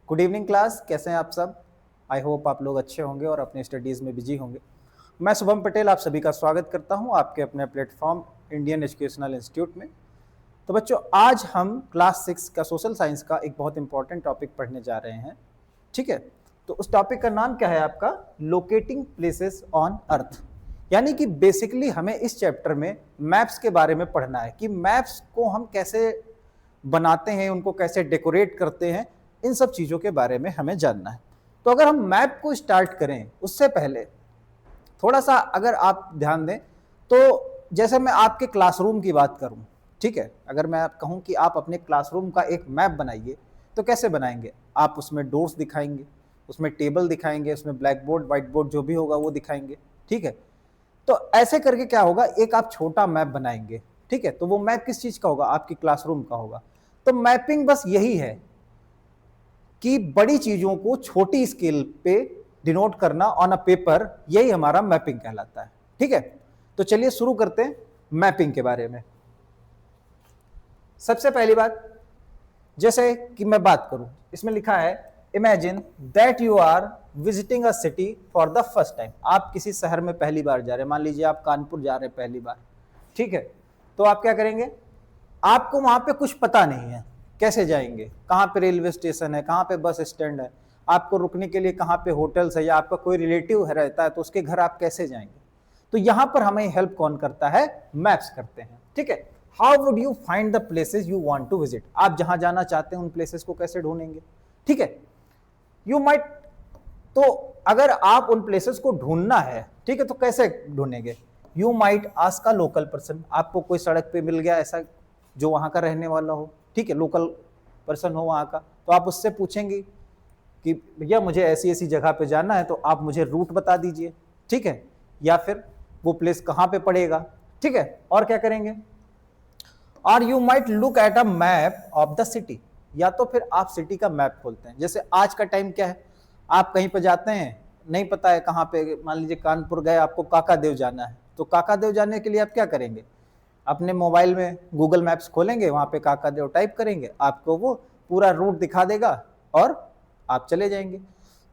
Good evening class, कैसे हैं आप सब। आई होप आप लोग अच्छे होंगे और अपने स्टडीज़ में बिजी होंगे। मैं शुभम पटेल आप सभी का स्वागत करता हूं आपके अपने प्लेटफॉर्म इंडियन एजुकेशनल इंस्टीट्यूट में। तो बच्चों, आज हम क्लास 6 का सोशल साइंस का एक बहुत इंपॉर्टेंट टॉपिक पढ़ने जा रहे हैं। ठीक है, तो उस टॉपिक का नाम क्या है आपका? Locating places on earth. यानी कि बेसिकली हमें इस चैप्टर में मैप्स के बारे में पढ़ना है कि मैप्स को हम कैसे बनाते हैं, उनको कैसे डेकोरेट करते हैं, इन सब चीज़ों के बारे में हमें जानना है। तो अगर हम मैप को स्टार्ट करें उससे पहले थोड़ा सा अगर आप ध्यान दें तो जैसे मैं आपके क्लासरूम की बात करूं, ठीक है, अगर मैं कहूं कि आप अपने क्लासरूम का एक मैप बनाइए तो कैसे बनाएंगे? आप उसमें डोर्स दिखाएंगे, उसमें टेबल दिखाएंगे, उसमें ब्लैक बोर्ड व्हाइट बोर्ड जो भी होगा वो दिखाएंगे। ठीक है, तो ऐसे करके क्या होगा, एक आप छोटा मैप बनाएंगे। ठीक है, तो वो मैप किस चीज का होगा? आपकी क्लासरूम का होगा। तो मैपिंग बस यही है कि बड़ी चीजों को छोटी स्केल पे डिनोट करना ऑन अ पेपर, यही हमारा मैपिंग कहलाता है। ठीक है, तो चलिए शुरू करते हैं मैपिंग के बारे में। सबसे पहली बात, जैसे कि मैं बात करूं, इसमें लिखा है imagine that you are visiting a city for the first time. आप किसी शहर में पहली बार जा रहे हैं, मान लीजिए आप कानपुर जा रहे हैं पहली बार। ठीक है, तो आप क्या करेंगे? आपको वहां पे कुछ पता नहीं है, कैसे जाएंगे, कहाँ पे रेलवे स्टेशन है, कहाँ पे बस स्टैंड है, आपको रुकने के लिए कहाँ पे होटल्स है, या आपका कोई रिलेटिव है रहता है तो उसके घर आप कैसे जाएंगे? तो यहां पर हमें हेल्प कौन करता है? मैप्स करते हैं। ठीक है, how would you find the places you want to visit. आप जहां जाना चाहते हैं उन प्लेसेस को कैसे ढूंढेंगे? ठीक है, यू माइट, तो अगर आप उन प्लेसेस को ढूंढना है, ठीक है, तो कैसे ढूंढेंगे? You might ask a local person. आपको कोई सड़क पे मिल गया ऐसा जो वहां का रहने वाला हो, ठीक है, लोकल पर्सन हो वहां का, तो आप उससे पूछेंगे कि भैया मुझे ऐसी ऐसी जगह पे जाना है, तो आप मुझे रूट बता दीजिए। ठीक है, या फिर वो प्लेस कहां पे पड़ेगा। ठीक है, और क्या करेंगे? और you might look at a map of the city. या तो फिर आप सिटी का मैप खोलते हैं। जैसे आज का टाइम क्या है, आप कहीं पे जाते हैं, नहीं पता है कहाँ पे, मान लीजिए कानपुर गए, आपको काका देव जाना है, तो काका देव जाने के लिए आप क्या करेंगे? अपने मोबाइल में गूगल मैप्स खोलेंगे, वहां पे काका देव टाइप करेंगे, आपको वो पूरा रूट दिखा देगा और आप चले जाएंगे।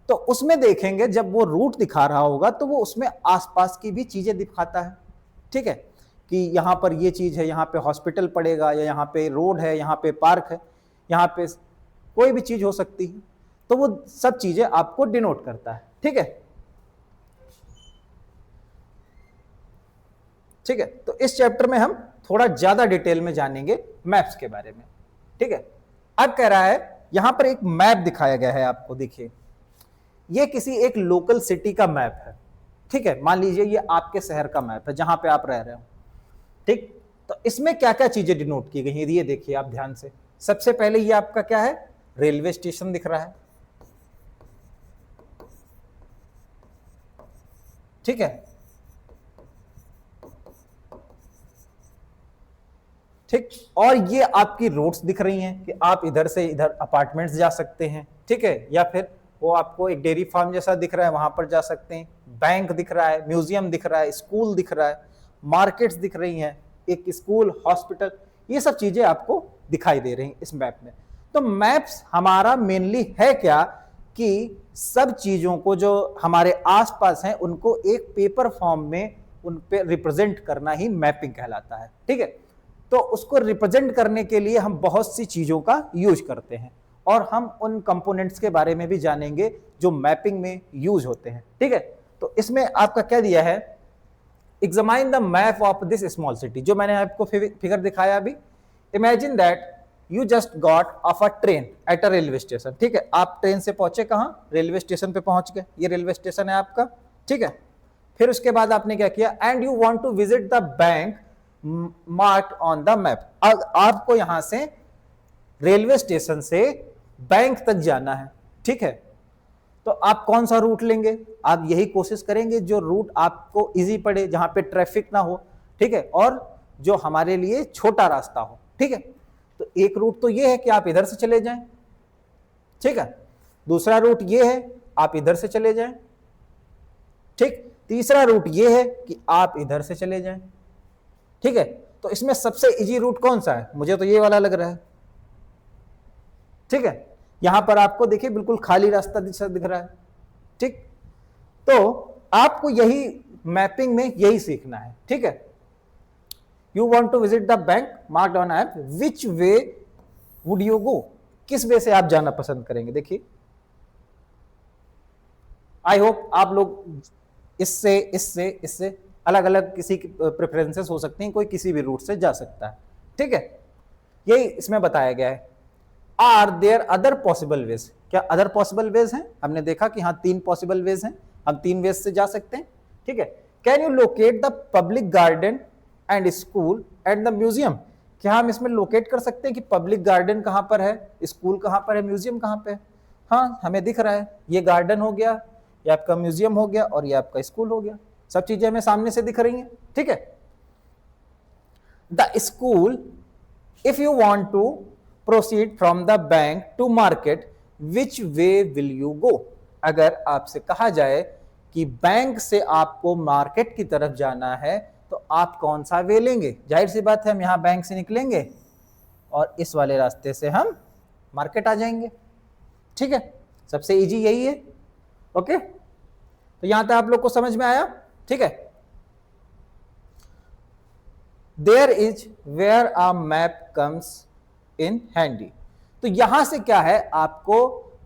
तो उसमें देखेंगे जब वो रूट दिखा रहा होगा तो वो उसमें आसपास की भी चीजें दिखाता है। ठीक है, कि यहाँ पर ये चीज है, यहाँ पे हॉस्पिटल पड़ेगा, या यहाँ पे रोड है, यहाँ पे पार्क है, यहाँ पे कोई भी चीज हो सकती है। तो वो सब चीजें आपको डिनोट करता है। ठीक है, ठीक है, तो इस चैप्टर में हम थोड़ा ज्यादा डिटेल में जानेंगे मैप्स के बारे में। ठीक है, अब कह रहा है यहां पर एक मैप दिखाया गया है आपको, देखिए ये किसी एक लोकल सिटी का मैप है। ठीक है, मान लीजिए ये आपके शहर का मैप है जहां पे आप रह रहे हो। ठीक, तो इसमें क्या क्या चीजें डिनोट की गई हैं ये देखिए आप ध्यान से। सबसे पहले ये आपका क्या है? रेलवे स्टेशन दिख रहा है। ठीक है, ठीक, और ये आपकी रोड्स दिख रही हैं कि आप इधर से इधर अपार्टमेंट्स जा सकते हैं। ठीक है, या फिर वो आपको एक डेयरी फार्म जैसा दिख रहा है, वहां पर जा सकते हैं। बैंक दिख रहा है, म्यूजियम दिख रहा है, स्कूल दिख रहा है, मार्केट्स दिख रही हैं, एक स्कूल, हॉस्पिटल, ये सब चीजें आपको दिखाई दे रही हैं इस मैप में। तो मैप्स हमारा मेनली है क्या कि सब चीजों को जो हमारे आसपास हैं उनको एक पेपर फॉर्म में उन पे रिप्रेजेंट करना ही मैपिंग कहलाता है। ठीक है, तो उसको रिप्रेजेंट करने के लिए हम बहुत सी चीजों का यूज करते हैं और हम उन कंपोनेंट्स के बारे में भी जानेंगे जो मैपिंग में यूज होते हैं। ठीक है, तो इसमें आपका क्या दिया है? Examine the map of this small city, जो मैंने आपको फिगर दिखाया अभी। Imagine that you just got of a train at a railway station. ठीक है, आप ट्रेन से पहुंचे कहां? रेलवे स्टेशन पे पहुंच गए, ये रेलवे स्टेशन है आपका। ठीक है, फिर उसके बाद आपने क्या किया? And you want to visit the bank marked on the map. आपको यहां से रेलवे स्टेशन से बैंक तक जाना है। ठीक है, तो आप कौन सा रूट लेंगे? आप यही कोशिश करेंगे जो रूट आपको इजी पड़े, जहां पे ट्रैफिक ना हो। ठीक है, और जो हमारे लिए छोटा रास्ता हो। ठीक है, तो एक रूट तो ये है कि आप इधर से चले जाएं। ठीक है, दूसरा रूट ये है आप इधर से चले जाएं। ठीक, तीसरा रूट ये है कि आप इधर से चले जाएं। ठीक है, तो इसमें सबसे इजी रूट कौन सा है? मुझे तो ये वाला लग रहा है। ठीक है, यहां पर आपको देखिए बिल्कुल खाली रास्ता दिख रहा है, ठीक। तो आपको यही मैपिंग में यही सीखना है, ठीक है। You want to visit the bank, mark on app, which way would you go, किस वे से आप जाना पसंद करेंगे। देखिए आई होप आप लोग इससे इससे इससे अलग अलग किसी की प्रेफरेंसेस हो सकती हैं, कोई किसी भी रूट से जा सकता है, ठीक है। यही इसमें बताया गया है। Are there other possible ways, क्या अदर पॉसिबल वेज हैं? हमने देखा कि हाँ 3 पॉसिबल वेज हैं, हम 3 वेज से जा सकते हैं, ठीक है। Can you locate the public garden and school and the museum, क्या हम इसमें लोकेट कर सकते हैं कि पब्लिक गार्डन कहां पर है, स्कूल कहां पर है, म्यूजियम कहां पे है? हाँ हमें दिख रहा है, ये गार्डन हो गया, ये आपका म्यूजियम हो गया और ये आपका स्कूल हो गया, सब चीजें हमें सामने से दिख रही हैं, ठीक है। The school, if you want to proceed from the bank to market, which way will you go, अगर आपसे कहा जाए कि बैंक से आपको मार्केट की तरफ जाना है तो आप कौन सा वे लेंगे? जाहिर सी बात है हम यहां बैंक से निकलेंगे और इस वाले रास्ते से हम मार्केट आ जाएंगे, ठीक है। सबसे इजी यही है, ओके। तो यहां तक आप लोग को समझ में आया, ठीक है। There is where a map comes in handy, तो यहां से क्या है, आपको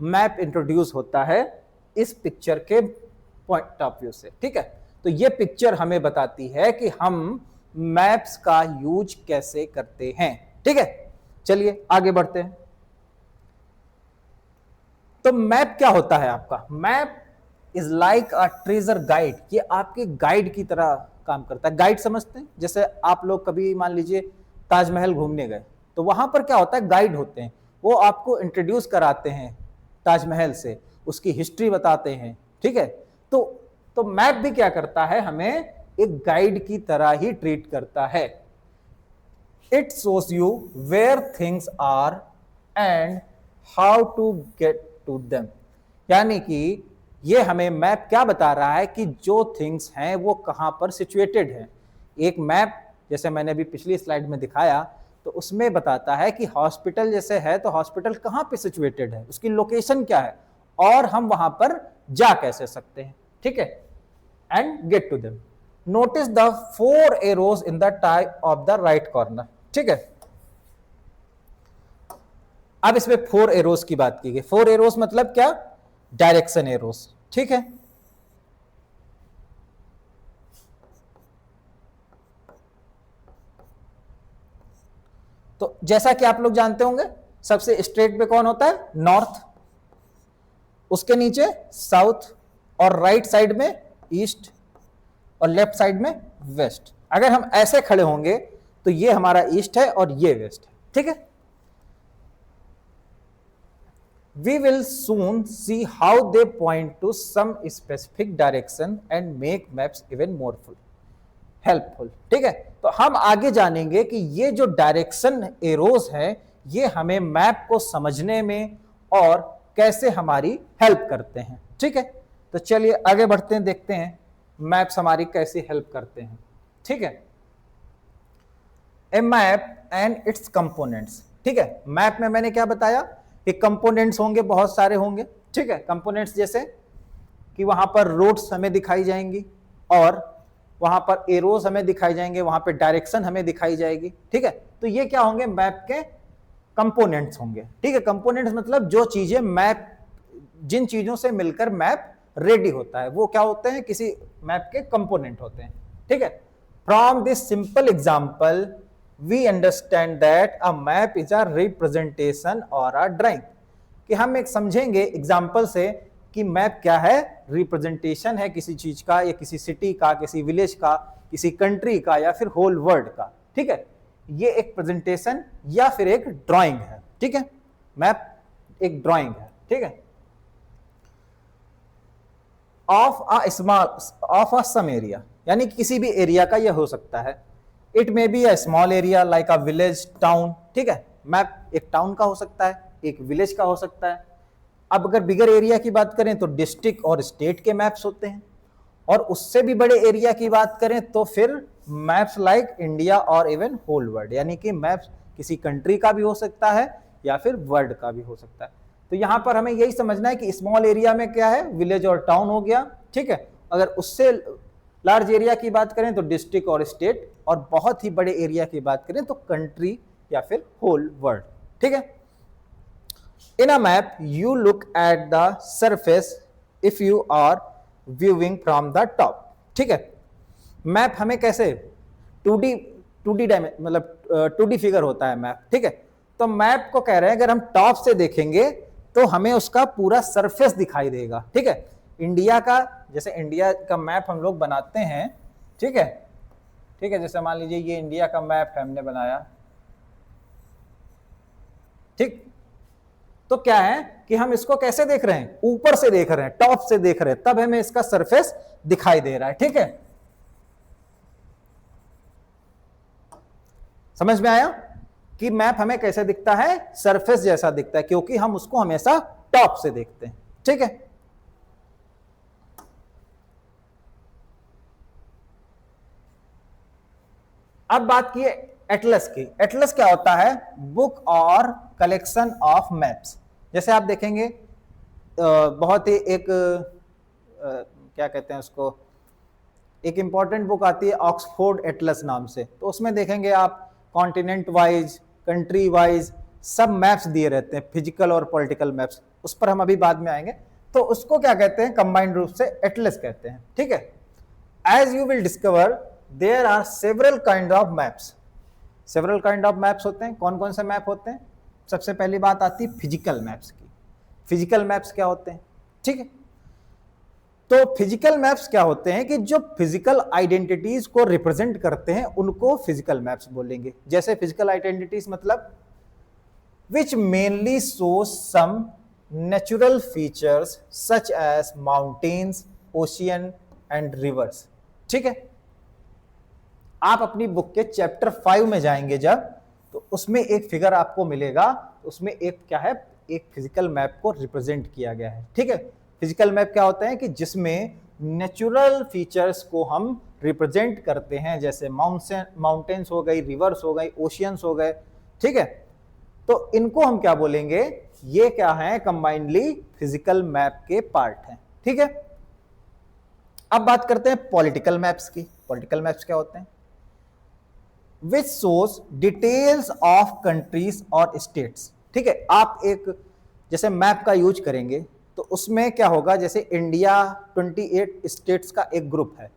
मैप इंट्रोड्यूस होता है इस पिक्चर के पॉइंट ऑफ व्यू से, ठीक है। तो ये पिक्चर हमें बताती है कि हम मैप्स का यूज कैसे करते हैं, ठीक है। चलिए आगे बढ़ते हैं। तो मैप क्या होता है आपका? Map is like a treasure guide, ये आपके गाइड की तरह काम करता है। गाइड समझते हैं? जैसे आप लोग कभी मान लीजिए ताजमहल घूमने गए, तो वहां पर क्या होता है, गाइड होते हैं, वो आपको इंट्रोड्यूस कराते हैं ताजमहल से, उसकी हिस्ट्री बताते हैं, ठीक है। तो मैप भी क्या करता है, हमें एक गाइड की तरह ही ट्रीट करता है। It shows you where things are and how to get to them, यानी कि ये हमें मैप क्या बता रहा है कि जो थिंग्स हैं वो कहां पर सिचुएटेड है। एक मैप जैसे मैंने अभी पिछली स्लाइड में दिखाया, तो उसमें बताता है कि हॉस्पिटल जैसे है तो हॉस्पिटल कहां पे सिचुएटेड है, उसकी लोकेशन क्या है और हम वहां पर जा कैसे सकते हैं, ठीक है। And get to them. Notice the 4 arrows in the type of the right corner, ठीक है। अब इसमें 4 एरोज की बात की गई। 4 एरोज मतलब क्या? डायरेक्शन एरोज, ठीक है। तो जैसा कि आप लोग जानते होंगे, सबसे स्ट्रेट पे कौन होता है? नॉर्थ, उसके नीचे साउथ, और राइट साइड में ईस्ट, और लेफ्ट साइड में वेस्ट। अगर हम ऐसे खड़े होंगे तो ये हमारा ईस्ट है और ये वेस्ट है, ठीक है। We will soon see how they point to some specific direction and make maps even more helpful, ठीक है। तो हम आगे जानेंगे कि ये जो डायरेक्शन एरोज हैं ये हमें मैप को समझने में और कैसे हमारी हेल्प करते हैं, ठीक है। तो चलिए आगे बढ़ते हैं, देखते हैं मैप्स हमारी कैसे हेल्प करते हैं, ठीक है। ए मैप एंड इट्स कंपोनेंट्स, ठीक है। मैप में मैंने क्या बताया कि कंपोनेंट्स होंगे, बहुत सारे होंगे, ठीक है। कंपोनेंट्स जैसे कि वहां पर रोड्स हमें दिखाई जाएंगी और वहां पर एरोज हमें दिखाई जाएंगे, वहां पर डायरेक्शन हमें दिखाई जाएगी, ठीक है। तो ये क्या होंगे? मैप के कंपोनेंट्स होंगे, ठीक है। कंपोनेंट्स मतलब जो चीजें मैप, जिन चीजों से मिलकर मैप रेडी होता है वो क्या होते हैं? किसी मैप के कंपोनेंट होते हैं, ठीक है। From this simple example we understand that a map is a representation or a drawing, कि हम एक समझेंगे एग्जांपल से कि मैप क्या है? रिप्रेजेंटेशन है किसी चीज का, या किसी सिटी का, किसी विलेज का, किसी कंट्री का, या फिर होल वर्ल्ड का, ठीक है। ये एक प्रेजेंटेशन या फिर एक ड्राइंग है, ठीक है। मैप एक ड्राइंग है, ठीक है। ऑफ अ सम एरिया, यानी किसी भी एरिया का यह हो सकता है। It may be a small area like a village, town, ठीक है। मैप एक टाउन का हो सकता है, एक विलेज का हो सकता है। अब अगर बिगर एरिया की बात करें तो डिस्ट्रिक्ट और स्टेट के मैप्स होते हैं, और उससे भी बड़े एरिया की बात करें तो फिर मैप्स लाइक इंडिया और इवन होल वर्ल्ड, यानी कि मैप्स किसी कंट्री का भी हो सकता है या फिर वर्ल्ड का भी हो सकता है। तो यहां पर हमें यही समझना है कि स्मॉल एरिया में क्या है, विलेज और टाउन हो गया, ठीक है। अगर उससे लार्ज एरिया की बात करें तो डिस्ट्रिक्ट और स्टेट, और बहुत ही बड़े एरिया की बात करें तो कंट्री या फिर होल वर्ल्ड, ठीक है। In a map you look at the surface if you are viewing from the top, ठीक है। मैप हमें कैसे 2D मतलब 2D फिगर होता है मैप, ठीक है। तो मैप को कह रहे हैं अगर हम टॉप से देखेंगे तो हमें उसका पूरा सरफेस दिखाई देगा, ठीक है। इंडिया का, जैसे इंडिया का मैप हम लोग बनाते हैं, ठीक है, ठीक है। जैसे मान लीजिए ये इंडिया का मैप है, हमने बनाया, ठीक। तो क्या है कि हम इसको कैसे देख रहे हैं, ऊपर से देख रहे हैं, टॉप से देख रहे हैं, तब हमें इसका सरफेस दिखाई दे रहा है, ठीक है। समझ में आया कि मैप हमें कैसे दिखता है, सरफेस जैसा दिखता है, क्योंकि हम उसको हमेशा टॉप से देखते हैं, ठीक है। अब बात की एटलस की। एटलस क्या होता है, बुक और कलेक्शन ऑफ मैप्स। जैसे आप देखेंगे बहुत ही एक क्या कहते हैं उसको, एक इंपॉर्टेंट बुक आती है ऑक्सफोर्ड एटलस नाम से, तो उसमें देखेंगे आप कॉन्टिनेंट वाइज, कंट्री वाइज सब मैप्स दिए रहते हैं, फिजिकल और पॉलिटिकल मैप्स, उस पर हम अभी बाद में आएंगे। तो उसको क्या कहते हैं, कंबाइंड रूप से एटलस कहते हैं, ठीक है। As you will discover there are several kind of maps. Several kind of maps होते हैं। कौन कौन से मैप होते हैं? सबसे पहली बात आती है फिजिकल मैप्स की। फिजिकल मैप्स क्या होते हैं, ठीक है। तो फिजिकल मैप्स क्या होते हैं कि जो फिजिकल आइडेंटिटीज को रिप्रेजेंट करते हैं उनको फिजिकल मैप्स बोलेंगे। जैसे फिजिकल आइडेंटिटीज मतलब which mainly shows some natural features such as mountains, ocean and rivers, ठीक है। आप अपनी बुक के चैप्टर 5 में जाएंगे जब, तो उसमें एक फिगर आपको मिलेगा, उसमें एक क्या है, एक फिजिकल मैप को रिप्रेजेंट किया गया है, ठीक है। फिजिकल मैप क्या होता है कि जिसमें नेचुरल फीचर्स को हम रिप्रेजेंट करते हैं, जैसे माउंटेन्स हो गई, रिवर्स हो गई, ओशियंस हो गए, ठीक है। तो इनको हम क्या बोलेंगे, ये क्या है, कंबाइंडली फिजिकल मैप के पार्ट हैं, ठीक है। अब बात करते हैं पॉलिटिकल मैप्स की। पॉलिटिकल मैप्स क्या होते हैं? Which shows details of countries और स्टेट्स, ठीक है। आप एक जैसे मैप का यूज करेंगे तो उसमें क्या होगा, जैसे इंडिया 28 स्टेट्स का एक ग्रुप है,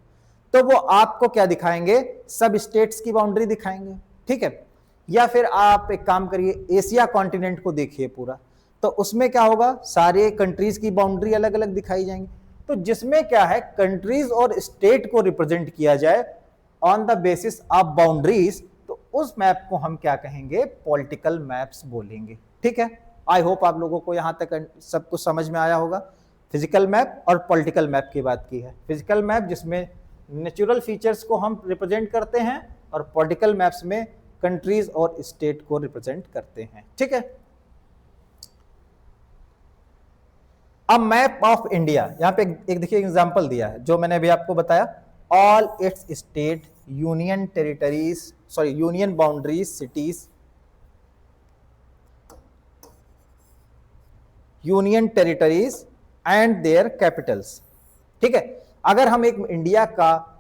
तो वो आपको क्या दिखाएंगे, सब स्टेट्स की बाउंड्री दिखाएंगे, ठीक है। या फिर आप एक काम करिए, एशिया कॉन्टिनेंट को देखिए पूरा, तो उसमें क्या होगा, सारे कंट्रीज की बाउंड्री अलग अलग दिखाई जाएंगी। तो जिसमें क्या है, कंट्रीज और स्टेट को रिप्रेजेंट किया जाए on the basis of boundaries, तो उस मैप को हम क्या कहेंगे, पॉलिटिकल मैप्स बोलेंगे, ठीक है। आई होप आप लोगों को यहां तक सब कुछ समझ में आया होगा। फिजिकल मैप और पॉलिटिकल मैप की बात की है। फिजिकल मैप जिसमें नेचुरल फीचर्स को हम रिप्रेजेंट करते हैं, और पॉलिटिकल मैप्स में कंट्रीज और स्टेट को रिप्रेजेंट करते हैं, ठीक है। अब मैप ऑफ इंडिया, यहां पे एक देखिए एग्जांपल दिया है जो मैंने अभी आपको बताया, all it's state, union territories, sorry union boundaries, cities, union territories and there Capitals, ठीक है। अगर हम एक इंडिया का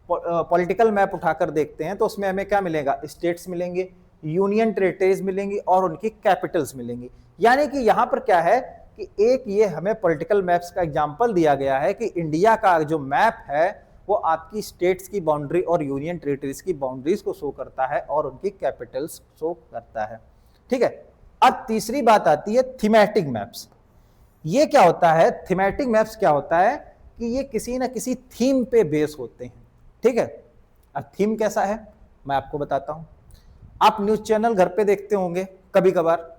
पॉलिटिकल मैप उठाकर देखते हैं तो उसमें हमें क्या मिलेगा, स्टेट्स मिलेंगे, यूनियन टेरिटरीज मिलेंगी और उनकी कैपिटल्स मिलेंगी। यानी कि यहां पर क्या है कि एक ये हमें पॉलिटिकल मैप्स का एग्जांपल दिया गया है कि इंडिया का जो मैप है वो आपकी स्टेट्स की बाउंड्री और यूनियन टेरिटरीज की बाउंड्रीज को शो करता है और उनकी कैपिटल्स शो करता है, ठीक है। अब तीसरी बात आती है थीमेटिक मैप्स। ये क्या होता है, थीमेटिक मैप्स क्या होता है कि ये किसी ना किसी थीम पे बेस होते हैं, ठीक है। अब थीम कैसा है मैं आपको बताता हूं। आप न्यूज चैनल घर पे देखते होंगे कभी कभार,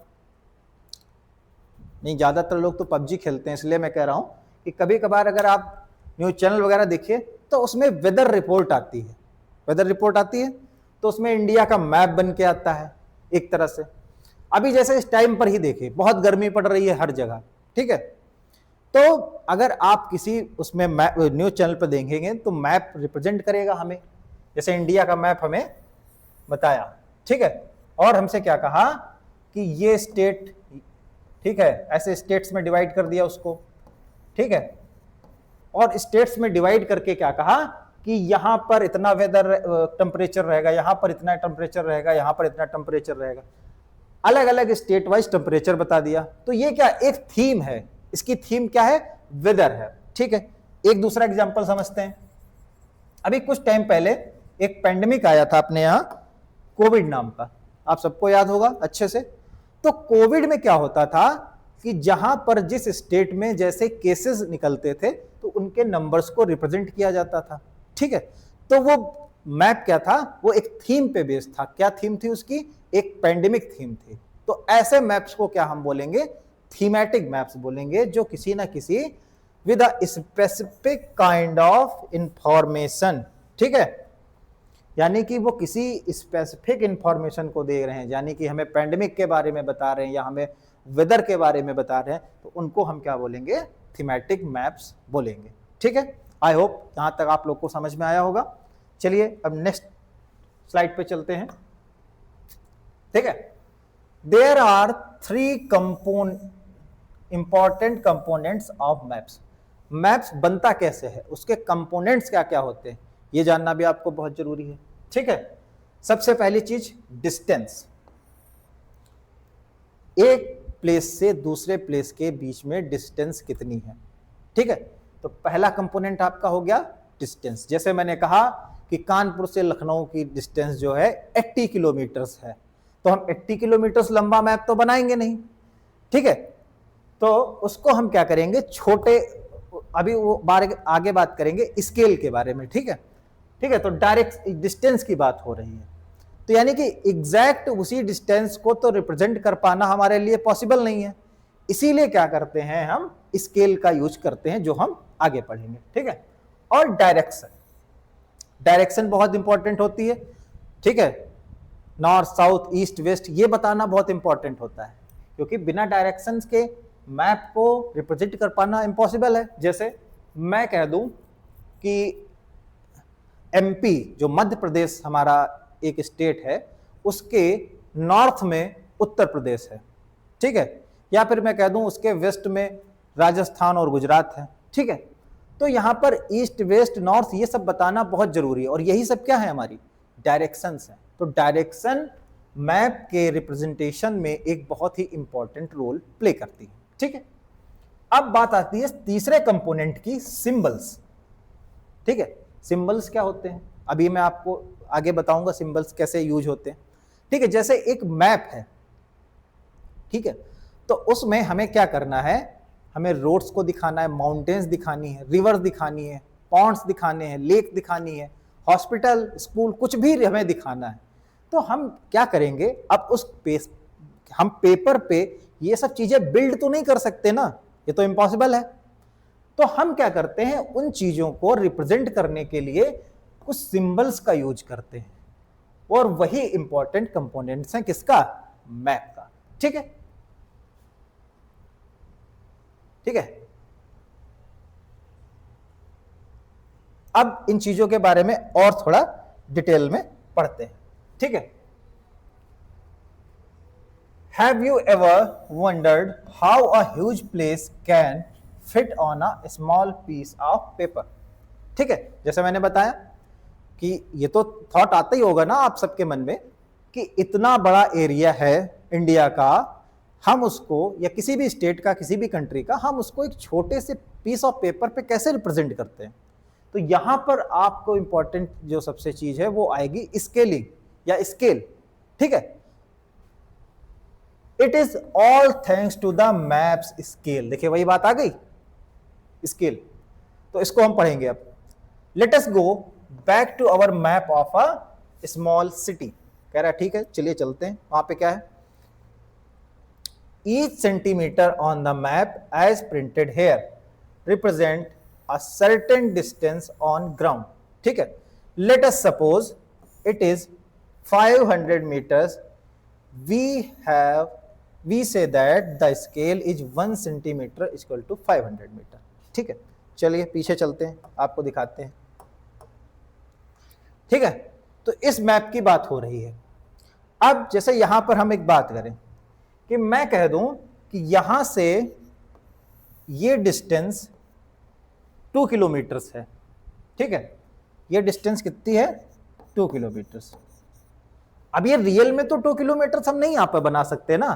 नहीं ज्यादातर लोग तो पबजी खेलते हैं इसलिए मैं कह रहा हूं कि कभी कभार अगर आप न्यूज चैनल वगैरह देखिए तो उसमें वेदर रिपोर्ट आती है। वेदर रिपोर्ट आती है तो उसमें इंडिया का मैप बन के आता है एक तरह से। अभी जैसे इस टाइम पर ही देखिए बहुत गर्मी पड़ रही है हर जगह, ठीक है। तो अगर आप किसी उसमें न्यूज चैनल पर देखेंगे तो मैप रिप्रेजेंट करेगा हमें, जैसे इंडिया का मैप हमें बताया, ठीक है। और हमसे क्या कहा कि ये स्टेट, ठीक है, ऐसे स्टेट्स में डिवाइड कर दिया उसको, ठीक है, और स्टेट्स में डिवाइड करके क्या कहा कि यहां पर इतना वेदर टेम्परेचर रहेगा, यहां पर इतना टेम्परेचर रहेगा, यहां पर इतना टेम्परेचर रहेगा, अलग अलग स्टेट वाइज टेम्परेचर बता दिया। तो ये क्या एक थीम है, इसकी थीम क्या है, वेदर है, ठीक है। एक दूसरा एग्जांपल समझते हैं। अभी कुछ टाइम पहले एक पेंडेमिक आया था अपने यहां, कोविड नाम का, आप सबको याद होगा अच्छे से। तो कोविड में क्या होता था कि जहां पर जिस स्टेट में जैसे केसेस निकलते थे तो उनके नंबर्स को रिप्रेजेंट किया जाता था, ठीक है। तो वो मैप क्या था, वो एक थीम पे बेस्ड था। क्या थीम थी उसकी, एक पेंडेमिक थीम थी। तो ऐसे मैप्स को क्या हम बोलेंगे, थीमेटिक मैप्स बोलेंगे, जो किसी ना किसी with a specific kind of information, ठीक है, यानी कि वो किसी स्पेसिफिक इंफॉर्मेशन को दे रहे हैं, यानी कि हमें पेंडेमिक के बारे में बता रहे हैं या हमें वेदर के बारे में बता रहे हैं, तो उनको हम क्या बोलेंगे, थीमेटिक मैप्स बोलेंगे, ठीक है। आई होप यहां तक आप लोग को समझ में आया होगा। चलिए अब नेक्स्ट स्लाइड पे चलते हैं, ठीक है। There are 3 important components of maps. Maps बनता कैसे है, उसके कंपोनेंट्स क्या क्या होते हैं, ये जानना भी आपको बहुत जरूरी है, ठीक है। सबसे पहली चीज डिस्टेंस, एक प्लेस से दूसरे प्लेस के बीच में डिस्टेंस कितनी है, ठीक है। तो पहला कंपोनेंट आपका हो गया डिस्टेंस। जैसे मैंने कहा कि कानपुर से लखनऊ की डिस्टेंस जो है 80 किलोमीटर्स है, तो हम 80 किलोमीटर्स लंबा मैप तो बनाएंगे नहीं, ठीक है। तो उसको हम क्या करेंगे, छोटे, अभी वो आगे बात करेंगे स्केल के बारे में, ठीक है, ठीक है। तो डायरेक्ट डिस्टेंस की बात हो रही है, तो यानी कि एग्जैक्ट उसी डिस्टेंस को तो रिप्रेजेंट कर पाना हमारे लिए पॉसिबल नहीं है, इसीलिए क्या करते हैं, हम स्केल का यूज करते हैं, जो हम आगे पढ़ेंगे, ठीक है। और डायरेक्शन, डायरेक्शन बहुत इंपॉर्टेंट होती है, ठीक है। नॉर्थ साउथ ईस्ट वेस्ट ये बताना बहुत इंपॉर्टेंट होता है, क्योंकि बिना डायरेक्शंस के मैप को रिप्रेजेंट कर पाना इम्पॉसिबल है। जैसे मैं कह दूं कि एमपी, जो मध्य प्रदेश हमारा एक स्टेट है, उसके नॉर्थ में उत्तर प्रदेश है, ठीक है, या फिर मैं कह दूं उसके वेस्ट में राजस्थान और गुजरात है, ठीक है। तो यहां पर ईस्ट वेस्ट नॉर्थ ये सब बताना बहुत जरूरी है, और यही सब क्या है, हमारी डायरेक्शंस हैं। तो डायरेक्शन मैप के रिप्रेजेंटेशन में एक बहुत ही इंपॉर्टेंट रोल प्ले करती है, ठीक है। अब बात आती है तीसरे कंपोनेंट की, सिंबल्स, ठीक है। सिंबल्स क्या होते हैं, अभी मैं आपको आगे बताऊंगा सिंबल्स कैसे यूज होते हैं, ठीक है। जैसे एक मैप है, ठीक है, तो उसमें हमें क्या करना है, हमें रोड्स को दिखाना है, माउंटेन्स दिखानी है, रिवर्स दिखानी है, पॉन्ड्स दिखाने हैं, लेक दिखानी है, हॉस्पिटल, स्कूल, कुछ भी हमें दिखाना है। तो हम क्या करेंगे, अब हम पेपर पे ये सब चीजें बिल्ड तो नहीं कर सकते ना, ये तो इम्पॉसिबल है। तो हम क्या करते हैं, उन चीजों को रिप्रेजेंट करने के लिए कुछ सिंबल्स का यूज करते हैं, और वही इंपॉर्टेंट कंपोनेंट्स हैं किसका, मैप का, ठीक है, ठीक है। अब इन चीजों के बारे में और थोड़ा डिटेल में पढ़ते हैं, ठीक है। Have you ever wondered how a huge place can fit on a small piece of paper? ठीक है, जैसे मैंने बताया कि ये तो थॉट आता ही होगा ना आप सबके मन में कि इतना बड़ा एरिया है इंडिया का, हम उसको, या किसी भी स्टेट का, किसी भी कंट्री का, हम उसको एक छोटे से पीस ऑफ पेपर पे कैसे रिप्रेजेंट करते हैं। तो यहां पर आपको इंपॉर्टेंट जो सबसे चीज है वो आएगी स्केलिंग या स्केल, ठीक है। It is all thanks to the map's scale. देखिए वही बात आ गई, स्केल, तो इसको हम पढ़ेंगे अब। Let us go back to our map of a small city. कह रहा है ठीक है, चलिए चलते हैं, वहां पे क्या है, each centimetre on the map as printed here represent a certain distance on ground, ठीक है। Let us suppose it is 500 meters, we say that the scale is 1 centimeter equal to 500 meter, ठीक है। चलिए पीछे चलते हैं, आपको दिखाते हैं, ठीक है। तो इस मैप की बात हो रही है। अब जैसे यहां पर हम एक बात करें कि मैं कह दूं कि यहां से ये डिस्टेंस 2 किलोमीटर्स है, ठीक है, ये डिस्टेंस कितनी है, 2 किलोमीटर्स। अब ये रियल में तो 2 किलोमीटर्स हम नहीं यहां पर बना सकते ना,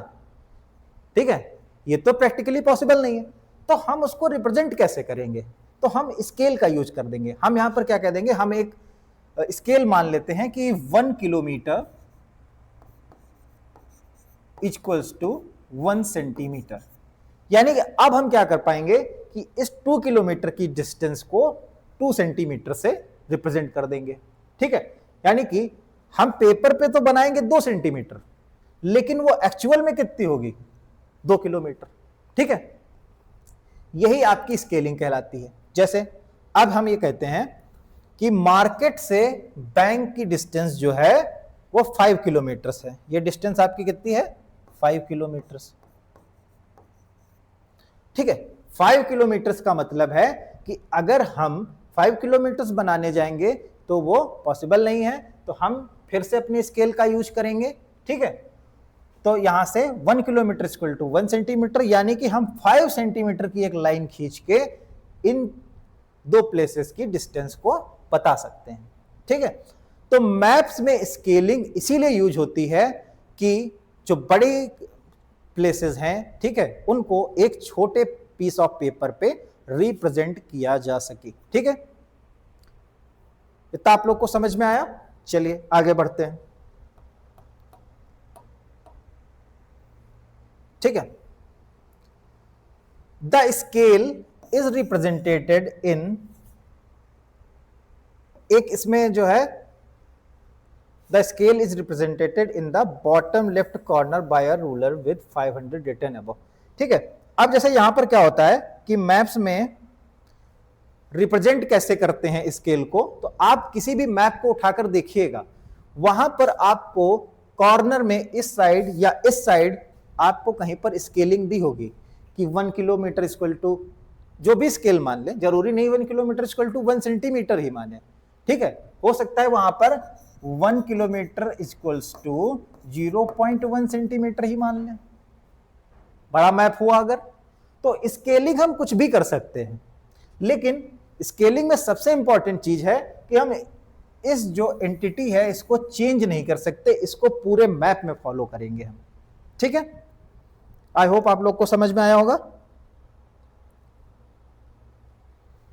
ठीक है, ये तो प्रैक्टिकली पॉसिबल नहीं है, तो हम उसको रिप्रेजेंट कैसे करेंगे, तो हम स्केल का यूज कर देंगे। हम यहां पर क्या कह देंगे, हम एक स्केल मान लेते हैं कि 1 किलोमीटर इक्वल्स टू 1 सेंटीमीटर। यानी कि अब हम क्या कर पाएंगे कि इस 2 किलोमीटर की डिस्टेंस को 2 सेंटीमीटर से रिप्रेजेंट कर देंगे, ठीक है। यानी कि हम पेपर पे तो बनाएंगे 2 सेंटीमीटर, लेकिन वो एक्चुअल में कितनी होगी, 2 किलोमीटर, ठीक है। यही आपकी स्केलिंग कहलाती है। जैसे अब हम ये कहते हैं कि मार्केट से बैंक की डिस्टेंस जो है वो 5 किलोमीटर्स है। ये डिस्टेंस आपकी कितनी है, 5 किलोमीटर्स, ठीक है। 5 किलोमीटर्स का मतलब है कि अगर हम 5 किलोमीटर्स बनाने जाएंगे तो वो पॉसिबल नहीं है, तो हम फिर से अपने स्केल का यूज करेंगे, ठीक है। तो यहां से 1 किलोमीटर इक्वल टू 1 सेंटीमीटर, यानी कि हम 5 सेंटीमीटर की एक लाइन खींच के इन दो प्लेसेस की डिस्टेंस को बता सकते हैं, ठीक है। तो मैप्स में स्केलिंग इसीलिए यूज होती है कि जो बड़ी प्लेसेस हैं, ठीक है, उनको एक छोटे पीस ऑफ पेपर पे रिप्रेजेंट किया जा सके, ठीक है। इतना आप लोग को समझ में आया। चलिए आगे बढ़ते हैं, ठीक है। The scale is represented in, एक इसमें जो है the scale is represented in the bottom left corner by a ruler with 500 written above, ठीक है। अब जैसे यहां पर क्या होता है कि मैप्स में रिप्रेजेंट कैसे करते हैं स्केल को, तो आप किसी भी मैप को उठाकर देखिएगा, वहां पर आपको कॉर्नर में इस साइड या इस साइड आपको कहीं पर स्केलिंग दी होगी कि 1 किलोमीटर इक्वल टू, जो भी स्केल मान ले, जरूरी नहीं 1 किलोमीटर इक्वल टू 1 सेंटीमीटर ही माने, ठीक है। हो सकता है वहां पर 1 किलोमीटर इक्वल्स टू 0.1 सेंटीमीटर ही मान लें, बड़ा मैप हुआ अगर, तो स्केलिंग हम कुछ भी कर सकते हैं। लेकिन स्केलिंग में सबसे इंपॉर्टेंट चीज है कि हम इस जो एंटिटी है इसको चेंज नहीं कर सकते, इसको पूरे मैप में फॉलो करेंगे हम, ठीक है। आई होप आप लोग को समझ में आया होगा,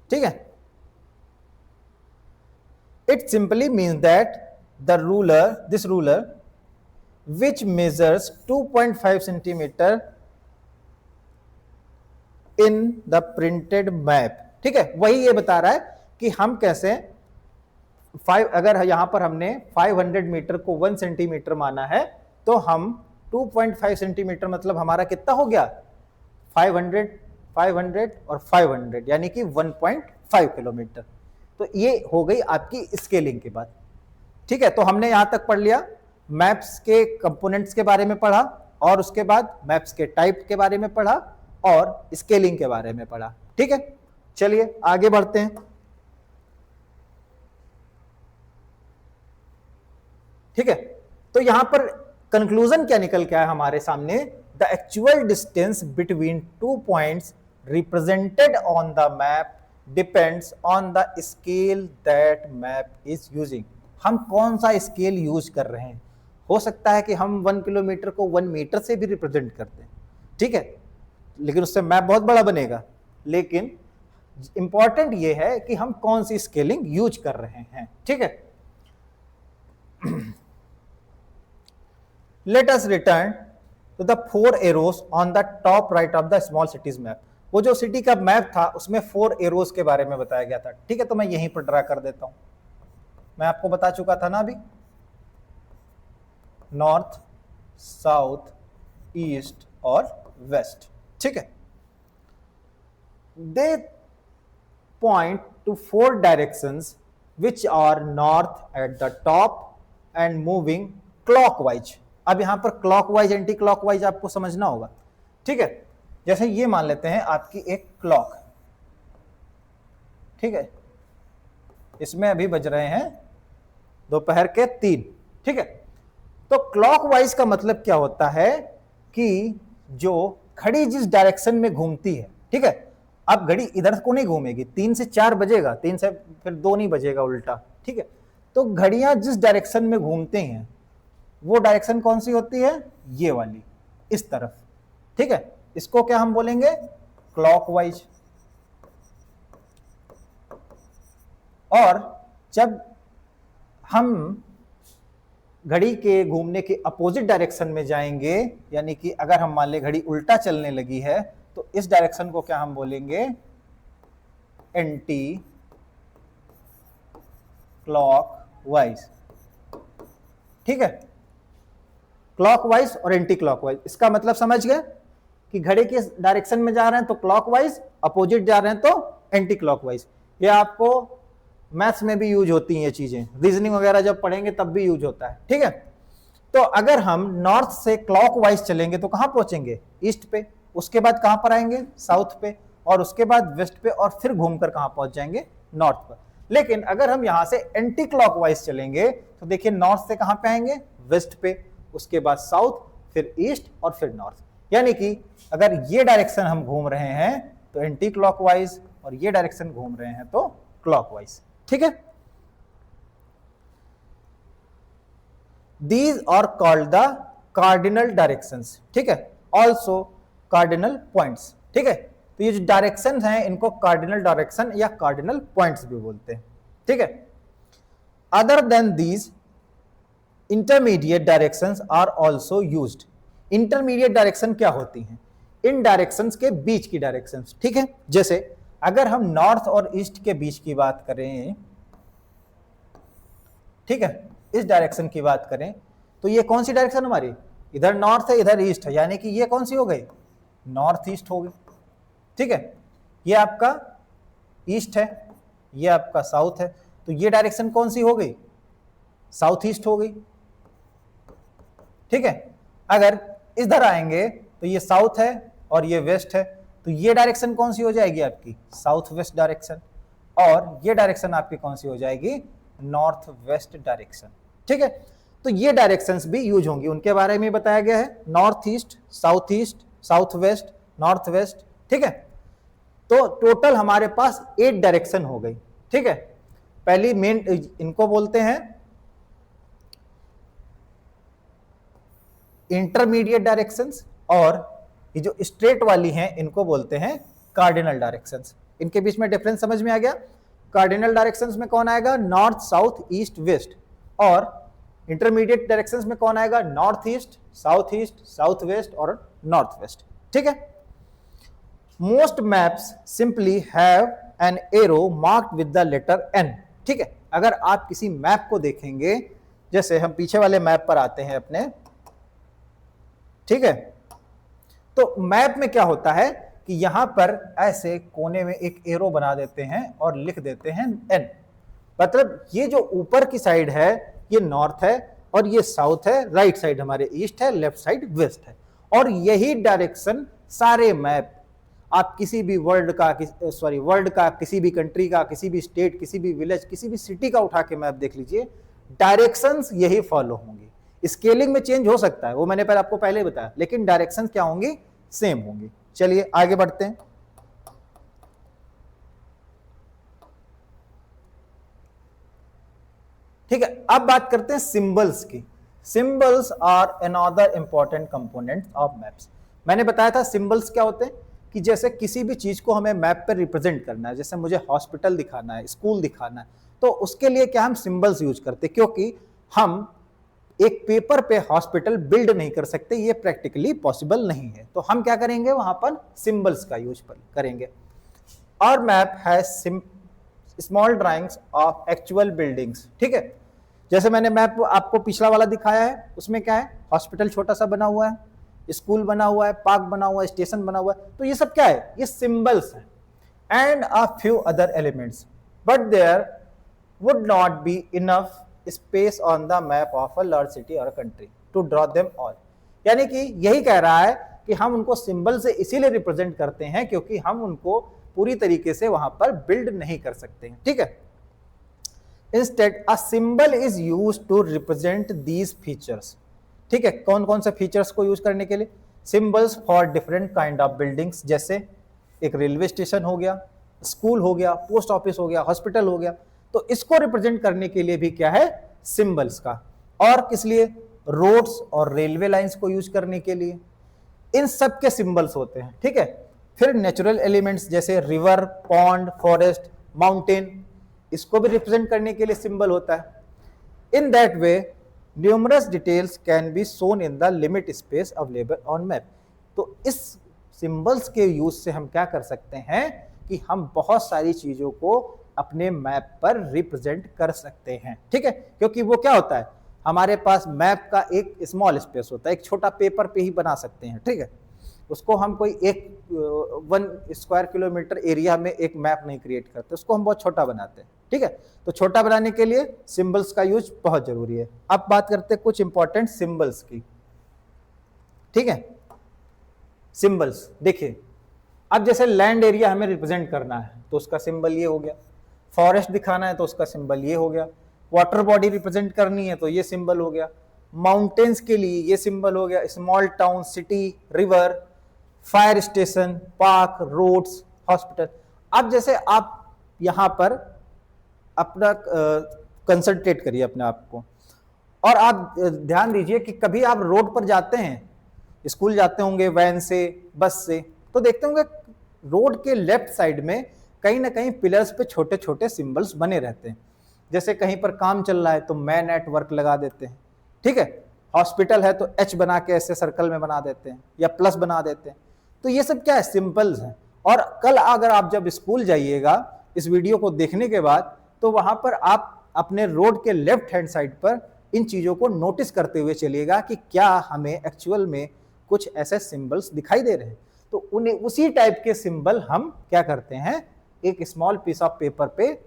ठीक है। It simply means that the ruler, this ruler which measures 2.5 centimeter in the printed map, ठीक है। वही ये बता रहा है कि हम कैसे 5, अगर यहां पर हमने 500 मीटर को 1 सेंटीमीटर माना है, तो हम 2.5 सेंटीमीटर मतलब हमारा कितना हो गया, 500 500 और 500, यानी कि 1.5 किलोमीटर। तो ये हो गई आपकी स्केलिंग की बात, ठीक है। तो हमने यहां तक पढ़ लिया, मैप्स के कंपोनेंट्स के बारे में पढ़ा, और उसके बाद मैप्स के टाइप के बारे में पढ़ा, और स्केलिंग के बारे में पढ़ा, ठीक है। चलिए आगे बढ़ते हैं, ठीक है। तो यहां पर कंक्लूजन क्या निकल के आया हमारे सामने, the actual distance between 2 points represented on the map depends on the scale that map is using. हम कौन सा स्केल यूज कर रहे हैं। हो सकता है कि हम 1 किलोमीटर को 1 मीटर से भी रिप्रेजेंट करते हैं, ठीक है, लेकिन उससे मैप बहुत बड़ा बनेगा। लेकिन इंपॉर्टेंट यह है कि हम कौन सी स्केलिंग यूज कर रहे हैं, ठीक है। Let us return to the 4 arrows on the top right of the small city's map. वो जो सिटी का मैप था उसमें 4 एरोस के बारे में बताया गया था, ठीक है। तो मैं यहीं पर ड्रा कर देता हूं, मैं आपको बता चुका था ना अभी, नॉर्थ, साउथ, ईस्ट और वेस्ट, ठीक है। They point to 4 directions which are north at the top and moving clockwise. अब यहां पर क्लॉकवाइज एंटी क्लॉकवाइज आपको समझना होगा, ठीक है। जैसे ये मान लेते हैं आपकी एक क्लॉक, ठीक है, इसमें अभी बज रहे हैं दोपहर के 3, ठीक है। तो क्लॉकवाइज का मतलब क्या होता है कि जो घड़ी जिस डायरेक्शन में घूमती है, ठीक है, अब घड़ी इधर को नहीं घूमेगी, 3 से 4 बजेगा, 3 से फिर 2 नहीं बजेगा उल्टा, ठीक है। तो घड़ियां जिस डायरेक्शन में घूमते हैं वो डायरेक्शन कौन सी होती है, ये वाली, इस तरफ, ठीक है। इसको क्या हम बोलेंगे, क्लॉकवाइज। और जब हम घड़ी के घूमने के अपोजिट डायरेक्शन में जाएंगे, यानी कि अगर हम मान ले घड़ी उल्टा चलने लगी है, तो इस डायरेक्शन को क्या हम बोलेंगे, एंटी क्लॉकवाइज, ठीक है। क्लॉकवाइज और एंटी क्लॉकवाइज, इसका मतलब समझ गए कि घड़ी के डायरेक्शन में जा रहे हैं तो क्लॉकवाइज, अपोजिट जा रहे हैं तो एंटी क्लॉकवाइज। ये आपको मैथ्स में भी यूज होती हैं ये चीजें, रीजनिंग वगैरह जब पढ़ेंगे तब भी यूज होता है, ठीक है। तो अगर हम नॉर्थ से क्लॉकवाइज चलेंगे तो कहां पहुंचेंगे, ईस्ट पे, उसके बाद कहां पर आएंगे, साउथ पे, और उसके बाद वेस्ट पे, और फिर घूमकर कहां पहुंच जाएंगे, नॉर्थ पर। लेकिन अगर हम यहां से एंटी क्लॉकवाइज चलेंगे तो देखिए नॉर्थ से कहां पे आएंगे, वेस्ट पे, उसके बाद साउथ, फिर ईस्ट और फिर नॉर्थ। यानी कि अगर ये डायरेक्शन हम घूम रहे हैं तो एंटी क्लॉकवाइज, और ये डायरेक्शन घूम रहे हैं तो क्लॉकवाइज, ठीक है। These are called the cardinal directions, ठीक है, also cardinal points, ठीक है। तो ये जो डायरेक्शन हैं इनको कार्डिनल डायरेक्शन या कार्डिनल पॉइंट्स भी बोलते हैं, ठीक है। Other than these intermediate directions are also used. Intermediate direction क्या होती हैं, इन डायरेक्शंस के बीच की डायरेक्शंस, ठीक है। जैसे अगर हम नॉर्थ और ईस्ट के बीच की बात करें, ठीक है, इस डायरेक्शन की बात करें तो ये कौन सी डायरेक्शन हमारी, इधर नॉर्थ है इधर ईस्ट है, यानी कि ये कौन सी हो गई, नॉर्थ ईस्ट हो गई, ठीक है। ये आपका ईस्ट है, ये आपका साउथ है, तो ये डायरेक्शन कौन सी हो गई, साउथ ईस्ट हो गई, ठीक है। अगर इधर आएंगे तो ये साउथ है और ये वेस्ट है, तो ये डायरेक्शन कौन सी हो जाएगी आपकी, साउथ वेस्ट डायरेक्शन, और ये डायरेक्शन आपकी कौन सी हो जाएगी, नॉर्थ वेस्ट डायरेक्शन, ठीक है। तो ये डायरेक्शंस भी यूज होंगी, उनके बारे में बताया गया है, north east, south waste, north west, ठीक है। तो टोटल हमारे पास 8 डायरेक्शन हो गई, ठीक है। पहली मेन इनको बोलते हैं इंटरमीडिएट डायरेक्शंस, और ये जो स्ट्रेट वाली हैं इनको बोलते हैं कार्डिनल डायरेक्शंस। इनके बीच में डिफरेंस समझ में आ गया। कार्डिनल डायरेक्शंस में कौन आएगा, नॉर्थ साउथ ईस्ट वेस्ट, और इंटरमीडिएट डायरेक्शंस में कौन आएगा, नॉर्थ ईस्ट, साउथ वेस्ट और नॉर्थ वेस्ट, ठीक है। Most maps simply have an arrow marked with the letter N, ठीक है। अगर आप किसी मैप को देखेंगे, जैसे हम पीछे वाले मैप पर आते हैं अपने, ठीक है, तो मैप में क्या होता है कि यहां पर ऐसे कोने में एक एरो बना देते हैं और लिख देते हैं एन, मतलब ये जो ऊपर की साइड है ये नॉर्थ है और ये साउथ है, राइट साइड हमारे ईस्ट है, लेफ्ट साइड वेस्ट है, और यही डायरेक्शन सारे मैप आप किसी भी वर्ल्ड का, किसी भी कंट्री का, किसी भी स्टेट, किसी भी विलेज, किसी भी सिटी का उठा के मैप देख लीजिए, डायरेक्शंस यही फॉलो होंगी। स्केलिंग में चेंज हो सकता है, वो मैंने आपको पहले बताया, लेकिन डायरेक्शंस क्या होंगी, सेम होंगी। चलिए आगे बढ़ते हैं। ठीक है, अब बात करते हैं सिंबल्स की। Symbols are another important component of maps. मैंने बताया था सिंबल्स क्या होते हैं कि जैसे किसी भी चीज को हमें मैप पर रिप्रेजेंट करना है, जैसे मुझे हॉस्पिटल दिखाना है, स्कूल दिखाना है, तो उसके लिए क्या हम सिंबल्स यूज करते हैं, क्योंकि हम एक पेपर पे हॉस्पिटल बिल्ड नहीं कर सकते, ये प्रैक्टिकली पॉसिबल नहीं है, तो हम क्या करेंगे, वहां पर सिंबल्स का यूज करेंगे। और मैप है small drawings of actual buildings, ठीक है। जैसे मैंने मैप आपको पिछला वाला दिखाया है, उसमें क्या है, हॉस्पिटल छोटा सा बना हुआ है, स्कूल बना हुआ है, पार्क बना हुआ है, स्टेशन बना हुआ है, तो ये सब क्या है, ये सिंबल्स हैं। And a few other elements, but there would not be enough space on the map of a large city or country to draw them all. यानी कि यही कह रहा है कि हम उनको सिंबल से इसीलिए रिप्रेजेंट करते हैं क्योंकि हम उनको पूरी तरीके से वहां पर बिल्ड नहीं कर सकते हैं, ठीक है। Instead a symbol is used to represent these features, ठीक है। कौन कौन से फीचर्स को यूज करने के लिए, symbols for different kind of buildings, जैसे एक रेलवे स्टेशन हो गया, स्कूल हो गया, पोस्ट ऑफिस हो गया, हॉस्पिटल हो गया, तो इसको रिप्रेजेंट करने के लिए भी क्या है, सिंबल्स का। और किस लिए, रोड्स और रेलवे लाइंस को यूज करने के लिए, इन सब के सिंबल्स होते हैं, ठीक है। फिर नेचुरल एलिमेंट्स जैसे रिवर, पॉन्ड, फॉरेस्ट, माउंटेन, इसको भी रिप्रेजेंट करने के लिए सिंबल होता है। In that way numerous details can be shown in the limit space available on map. तो इस सिंबल्स के यूज से हम क्या कर सकते हैं कि हम बहुत सारी चीजों को अपने मैप पर रिप्रेजेंट कर सकते हैं, ठीक है। क्योंकि वो क्या होता है, हमारे पास मैप का एक स्मॉल स्पेस होता है, एक छोटा पेपर पे ही बना सकते हैं, ठीक है। उसको हम कोई 1 स्क्वायर किलोमीटर एरिया में एक मैप नहीं क्रिएट करते, उसको हम बहुत छोटा बनाते हैं, ठीक है। तो छोटा बनाने के लिए सिंबल्स का यूज बहुत जरूरी है। अब बात करते हैं कुछ इंपॉर्टेंट सिंबल्स की, ठीक है। सिंबल्स देखिए, अब जैसे लैंड एरिया हमें रिप्रेजेंट करना है तो उसका सिंबल ये हो गया, फॉरेस्ट दिखाना है तो उसका सिंबल ये हो गया, वाटर बॉडी रिप्रेजेंट करनी है तो ये सिंबल हो गया, माउंटेन्स के लिए ये सिंबल हो गया, small town, city, river, fire station, park, roads, hospital. अब जैसे आप यहां पर अपना कंसंट्रेट करिए अपने आप को, और आप ध्यान दीजिए कि कभी आप रोड पर जाते हैं, स्कूल जाते होंगे वैन से, बस से, तो देखते होंगे रोड के लेफ्ट साइड में कहीं ना कहीं पिलर्स पे छोटे छोटे सिंबल्स बने रहते हैं। जैसे कहीं पर काम चल रहा है तो मैन एट वर्क लगा देते हैं, ठीक है। हॉस्पिटल है तो एच बना के ऐसे सर्कल में बना देते हैं या प्लस बना देते हैं। तो ये सब क्या है, सिंबल्स हैं। और कल अगर आप जब स्कूल जाइएगा इस वीडियो को देखने के बाद, तो वहां पर आप अपने रोड के लेफ्ट हैंड साइड पर इन चीजों को नोटिस करते हुए चलिएगा कि क्या हमें एक्चुअल में कुछ ऐसे सिंबल्स दिखाई दे रहे हैं। तो उन्हें उसी टाइप के सिंबल हम क्या करते हैं, एक स्मॉल पीस ऑफ पेपर पे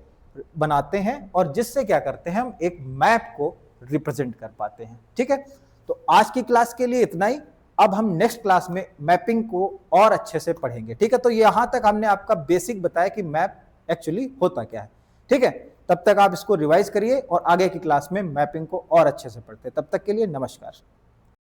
बनाते हैं, और जिससे क्या करते हैं, हम एक मैप को रिप्रेजेंट कर पाते हैं, ठीक है। तो आज की क्लास के लिए इतना ही। अब हम नेक्स्ट क्लास में मैपिंग को और अच्छे से पढ़ेंगे, ठीक है। तो यहां तक हमने आपका बेसिक बताया कि मैप एक्चुअली होता क्या है, ठीक है। तब तक आप इसको रिवाइज करिए और आगे की क्लास में मैपिंग को और अच्छे से पढ़ते हैं। तब तक के लिए नमस्कार।